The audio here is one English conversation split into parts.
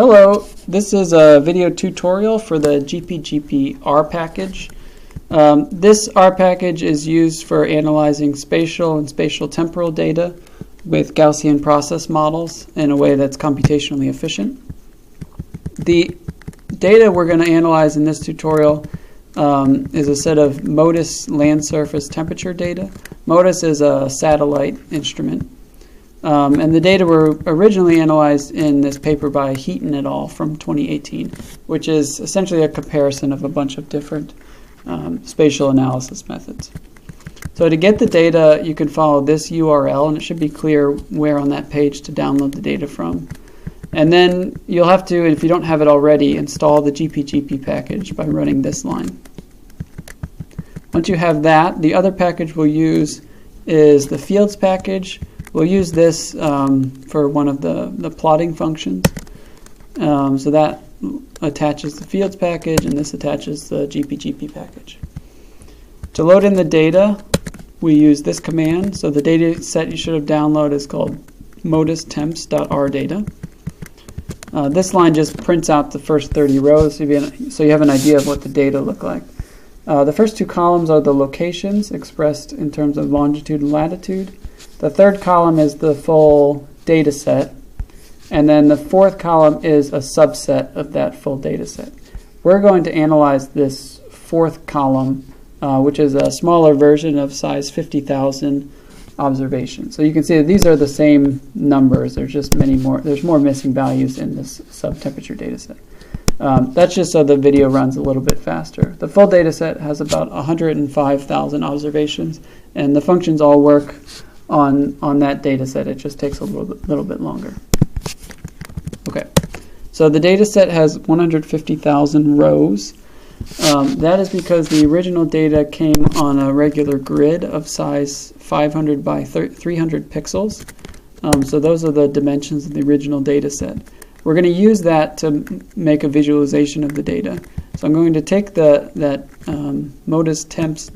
Hello, this is a video tutorial for the GpGp R package. This R package is used for analyzing spatial and spatial temporal data with Gaussian process models in a way that's computationally efficient. The data we're going to analyze in this tutorial is a set of MODIS land surface temperature data. MODIS is a satellite instrument. And the data were originally analyzed in this paper by Heaton et al. From 2018, which is essentially a comparison of a bunch of different spatial analysis methods. So to get the data, you can follow this URL, and it should be clear where on that page to download the data from. And then you'll have to, if you don't have it already, install the GpGp package by running this line. Once you have that, the other package we'll use is the fields package. We'll use this for one of the plotting functions. So that attaches the fields package, and this attaches the GpGp package. To load in the data, we use this command. So the data set you should have downloaded is called modistemps.rdata. This line just prints out the first 30 rows so you have an idea of what the data look like. The first two columns are the locations expressed in terms of longitude and latitude. The third column is the full data set, and then the fourth column is a subset of that full data set. We're going to analyze this fourth column, which is a smaller version of size 50,000 observations. So you can see that these are the same numbers. There's just many more. There's more missing values in this sub-temperature data set. That's just so the video runs a little bit faster. The full data set has about 105,000 observations, and the functions all work on that data set. It just takes a little bit longer. Okay, so the data set has 150,000 rows. That is because the original data came on a regular grid of size 500 by 300 pixels. So those are the dimensions of the original data set. We're going to use that to make a visualization of the data. So I'm going to take that modis temps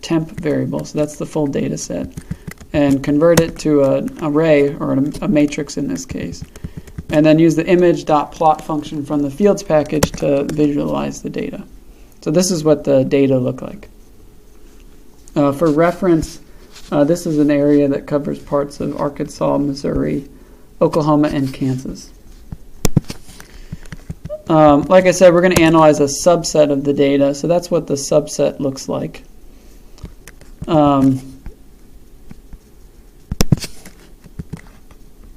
$temp variable, so that's the full data set, and convert it to an array, or a matrix in this case, and then use the image.plot function from the fields package to visualize the data. So this is what the data look like. For reference, this is an area that covers parts of Arkansas, Missouri, Oklahoma, and Kansas. Like I said, we're going to analyze a subset of the data, so that's what the subset looks like.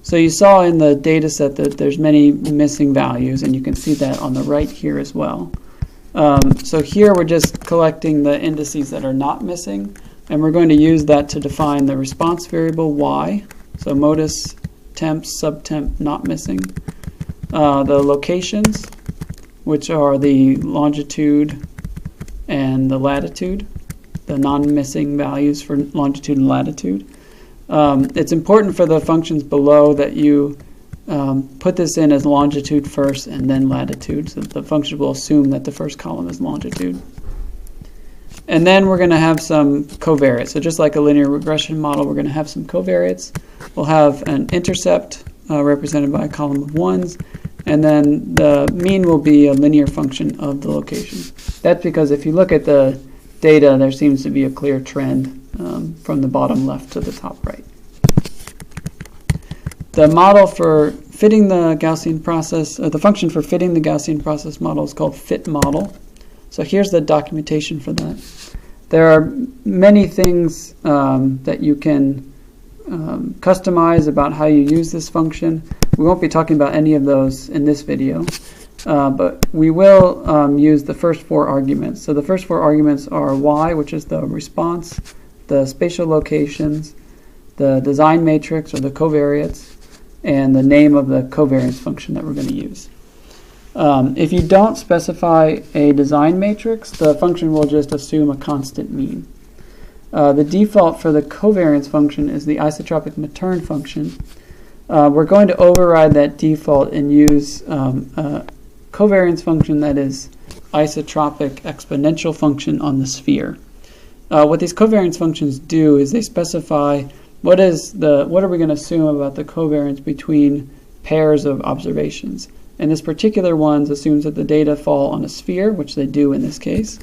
So you saw in the data set that there's many missing values, and you can see that on the right here as well. So here we're just collecting the indices that are not missing, and we're going to use that to define the response variable y. So modis temps subtemp not missing. The locations, which are the longitude and the latitude, the non-missing values for longitude and latitude. It's important for the functions below that you put this in as longitude first and then latitude, so the function will assume that the first column is longitude. And then we're going to have some covariates. So just like a linear regression model, we're going to have some covariates. We'll have an intercept represented by a column of ones, and then the mean will be a linear function of the location. That's because if you look at the data, there seems to be a clear trend from the bottom left to the top right. The model for fitting the Gaussian process, the function for fitting the Gaussian process model is called fit model. So here's the documentation for that. There are many things that you can customize about how you use this function. We won't be talking about any of those in this video, but we will use the first four arguments. So the first four arguments are y, which is the response, the spatial locations, the design matrix or the covariates, and the name of the covariance function that we're going to use. If you don't specify a design matrix, the function will just assume a constant mean. The default for the covariance function is the isotropic Matern function. We're going to override that default and use a covariance function that is isotropic exponential function on the sphere. What these covariance functions do is they specify what are we going to assume about the covariance between pairs of observations. And this particular one assumes that the data fall on a sphere, which they do in this case,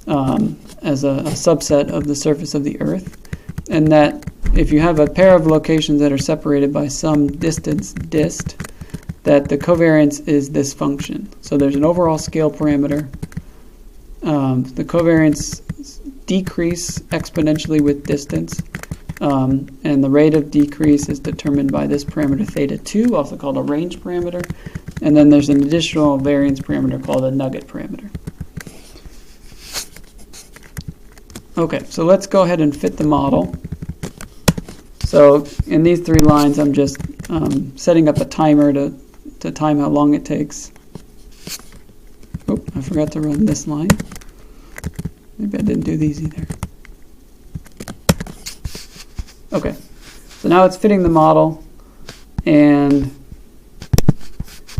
as a subset of the surface of the Earth. And that if you have a pair of locations that are separated by some distance, dist, that the covariance is this function. So there's an overall scale parameter. The covariance decrease exponentially with distance. And the rate of decrease is determined by this parameter theta 2, also called a range parameter. And then there's an additional variance parameter called a nugget parameter. Okay, so let's go ahead and fit the model. So in these 3 lines, I'm just setting up a timer to time how long it takes. Oh, I forgot to run this line. Maybe I didn't do these either. Okay, so now it's fitting the model, and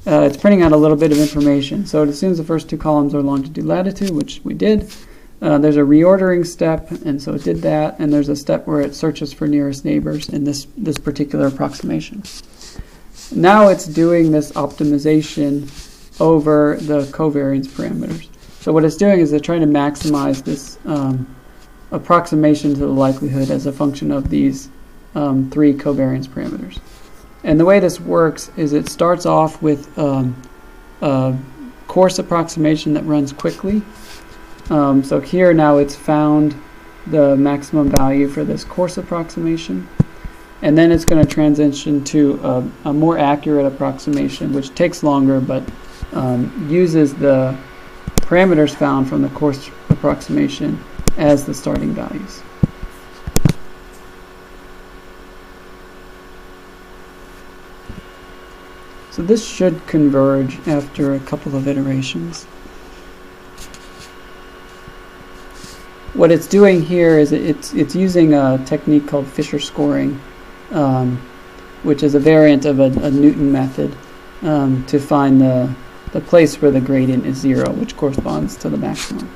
it's printing out a little bit of information. So it assumes the first 2 columns are longitude, latitude, which we did. There's a reordering step, and so it did that, and there's a step where it searches for nearest neighbors in this particular approximation. Now it's doing this optimization over the covariance parameters. So what it's doing is it's trying to maximize this approximation to the likelihood as a function of these 3 covariance parameters. And the way this works is it starts off with a coarse approximation that runs quickly. So here now it's found the maximum value for this coarse approximation, and then it's going to transition to a more accurate approximation, which takes longer but uses the parameters found from the coarse approximation as the starting values. So this should converge after a couple of iterations. What it's doing here is it's using a technique called Fisher scoring, which is a variant of a Newton method to find the place where the gradient is 0, which corresponds to the maximum.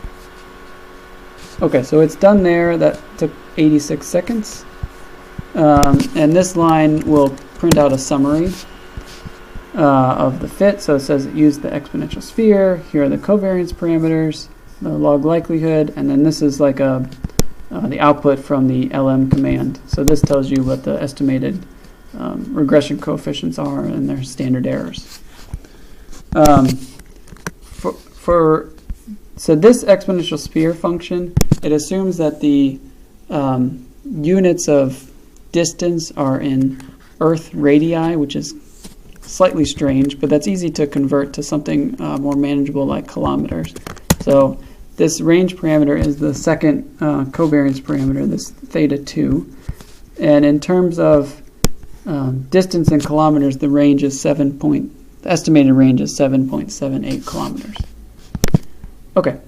Okay, so it's done there. That took 86 seconds. And this line will print out a summary of the fit. So it says it used the exponential sphere. Here are the covariance parameters, the log likelihood, and then this is like the output from the LM command. So this tells you what the estimated regression coefficients are and their standard errors. So this exponential sphere function, it assumes that the units of distance are in Earth radii, which is slightly strange, but that's easy to convert to something more manageable like kilometers. So this range parameter is the second covariance parameter, this theta 2. And in terms of distance in kilometers, the range is the estimated range is 7.78 kilometers. Okay,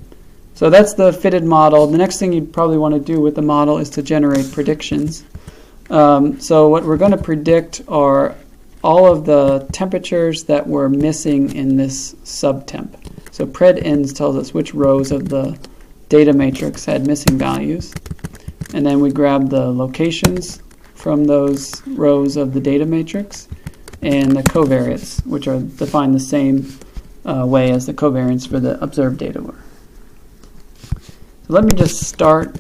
so that's the fitted model. The next thing you'd probably want to do with the model is to generate predictions. So what we're going to predict are all of the temperatures that were missing in this subtemp. So pred_ins tells us which rows of the data matrix had missing values. And then we grab the locations from those rows of the data matrix and the covariates, which are defined the same way as the covariance for the observed data were. So let me just start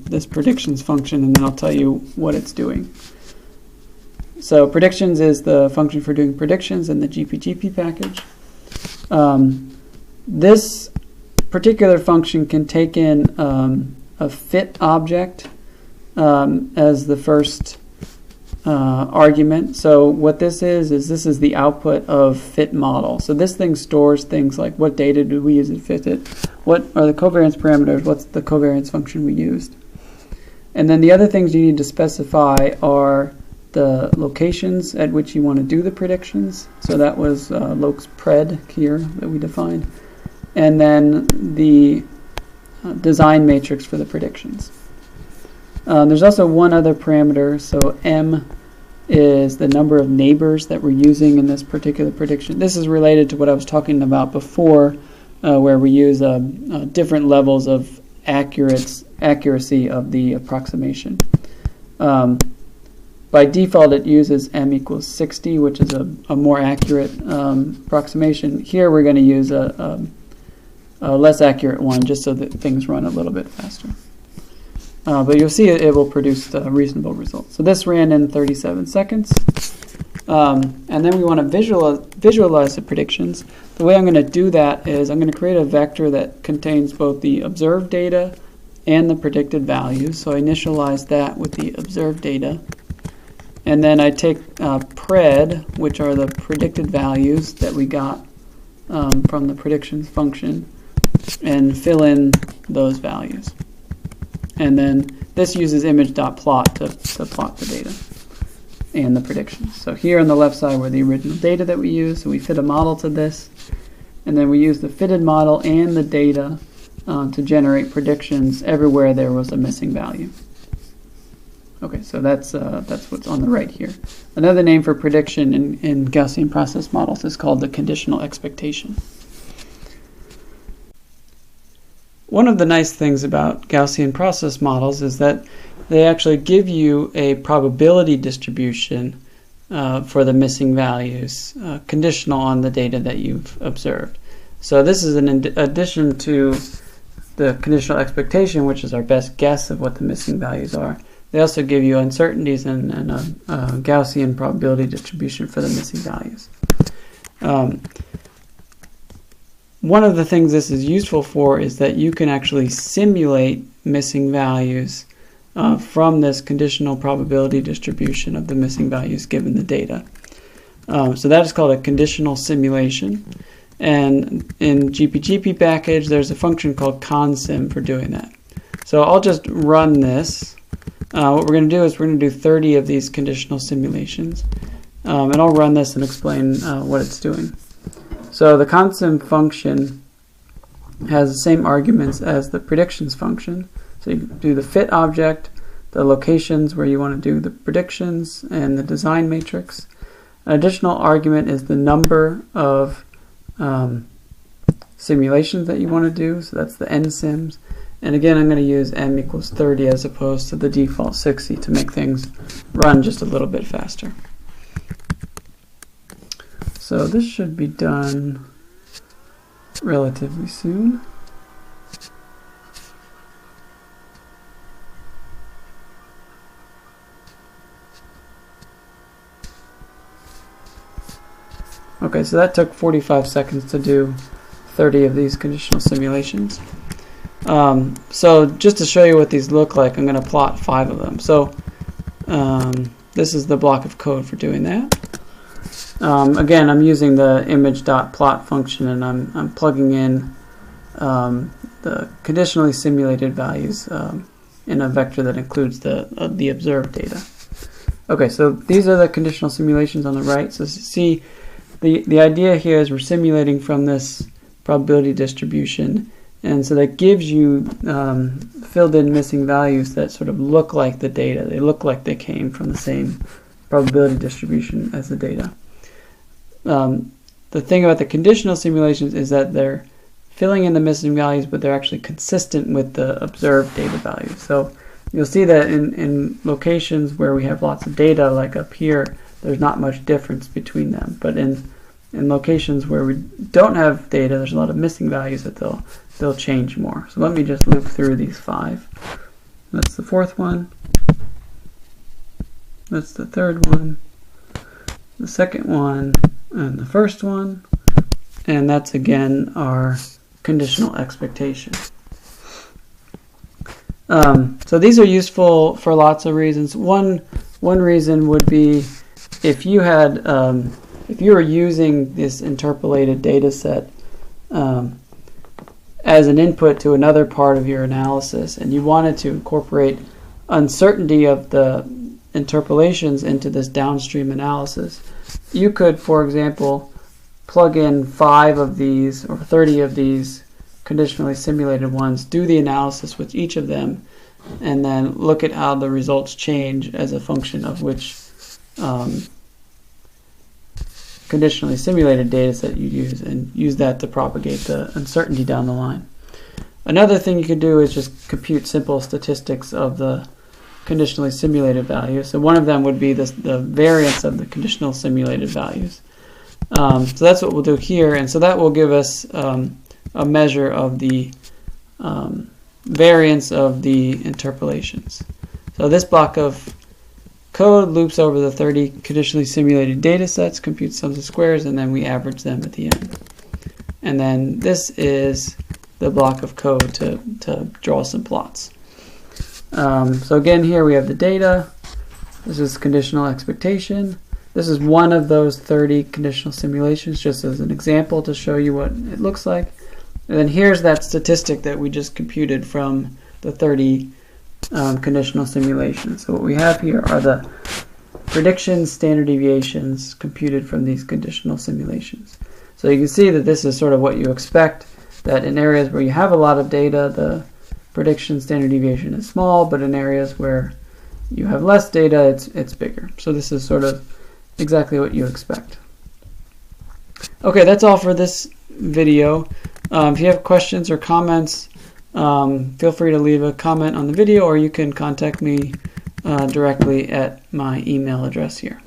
this predictions function, and then I'll tell you what it's doing. So predictions is the function for doing predictions in the GpGp package. This particular function can take in a fit object as the first argument. So what this is this is the output of fit model. So this thing stores things like what data did we use to fit it, what are the covariance parameters, what's the covariance function we used. And then the other things you need to specify are the locations at which you want to do the predictions. So that was locus pred here that we defined. And then the design matrix for the predictions. There's also one other parameter. So M is the number of neighbors that we're using in this particular prediction. This is related to what I was talking about before, where we use different levels of accuracy of the approximation. by default it uses m equals 60, which is a more accurate approximation. Here we're going to use a less accurate one just so that things run a little bit faster. But you'll see it will produce reasonable results. So this ran in 37 seconds. And then we want to visualize the predictions. The way I'm going to do that is I'm going to create a vector that contains both the observed data and the predicted values. So I initialize that with the observed data. And then I take pred, which are the predicted values that we got from the predictions function, and fill in those values. And then this uses image.plot to plot the data and the predictions. So here on the left side were the original data that we used. So we fit a model to this. And then we use the fitted model and the data to generate predictions everywhere there was a missing value. Okay, so that's what's on the right here. Another name for prediction in Gaussian process models is called the conditional expectation. One of the nice things about Gaussian process models is that they actually give you a probability distribution for the missing values, conditional on the data that you've observed. So this is an addition to the conditional expectation, which is our best guess of what the missing values are. They also give you uncertainties and a Gaussian probability distribution for the missing values. One of the things this is useful for is that you can actually simulate missing values from this conditional probability distribution of the missing values given the data. So that is called a conditional simulation. And in GpGp package, there's a function called consim for doing that. So I'll just run this. What we're going to do is we're going to do 30 of these conditional simulations. And I'll run this and explain what it's doing. So the consim function has the same arguments as the predictions function. So you do the fit object, the locations where you want to do the predictions, and the design matrix. An additional argument is the number of simulations that you want to do, so that's the nsims. And again, I'm going to use m equals 30 as opposed to the default 60 to make things run just a little bit faster. So this should be done relatively soon. Okay, so that took 45 seconds to do 30 of these conditional simulations. So just to show you what these look like, I'm going to plot 5 of them. So this is the block of code for doing that. Again, I'm using the image.plot function, and I'm plugging in the conditionally simulated values in a vector that includes the observed data. Okay, so these are the conditional simulations on the right. So see, the idea here is we're simulating from this probability distribution, and so that gives you filled in missing values that sort of look like the data. They look like they came from the same probability distribution as the data. The thing about the conditional simulations is that they're filling in the missing values, but they're actually consistent with the observed data values. So you'll see that in locations where we have lots of data, like up here, there's not much difference between them. But in locations where we don't have data, there's a lot of missing values that they'll change more. So let me just loop through these 5. That's the 4th one. That's the 3rd one. The 2nd one. And the 1st one. And that's again our conditional expectation. So these are useful for lots of reasons. One reason would be if you had if you were using this interpolated data set as an input to another part of your analysis, and you wanted to incorporate uncertainty of the interpolations into this downstream analysis, you could, for example, plug in 5 of these or 30 of these conditionally simulated ones, do the analysis with each of them, and then look at how the results change as a function of which conditionally simulated data set you use, and use that to propagate the uncertainty down the line. Another thing you could do is just compute simple statistics of the conditionally simulated values. So one of them would be the variance of the conditional simulated values. So that's what we'll do here, and so that will give us a measure of the variance of the interpolations. So this block of code loops over the 30 conditionally simulated data sets, computes sums of squares, and then we average them at the end. And then this is the block of code to draw some plots. So again, here we have the data. This is conditional expectation. This is one of those 30 conditional simulations, just as an example to show you what it looks like. And then here's that statistic that we just computed from the 30 conditional simulations. So what we have here are the predictions, standard deviations computed from these conditional simulations. So you can see that this is sort of what you expect, that in areas where you have a lot of data, the prediction standard deviation is small, but in areas where you have less data, it's bigger. So this is sort of exactly what you expect. Okay, that's all for this video. If you have questions or comments, feel free to leave a comment on the video, or you can contact me directly at my email address here.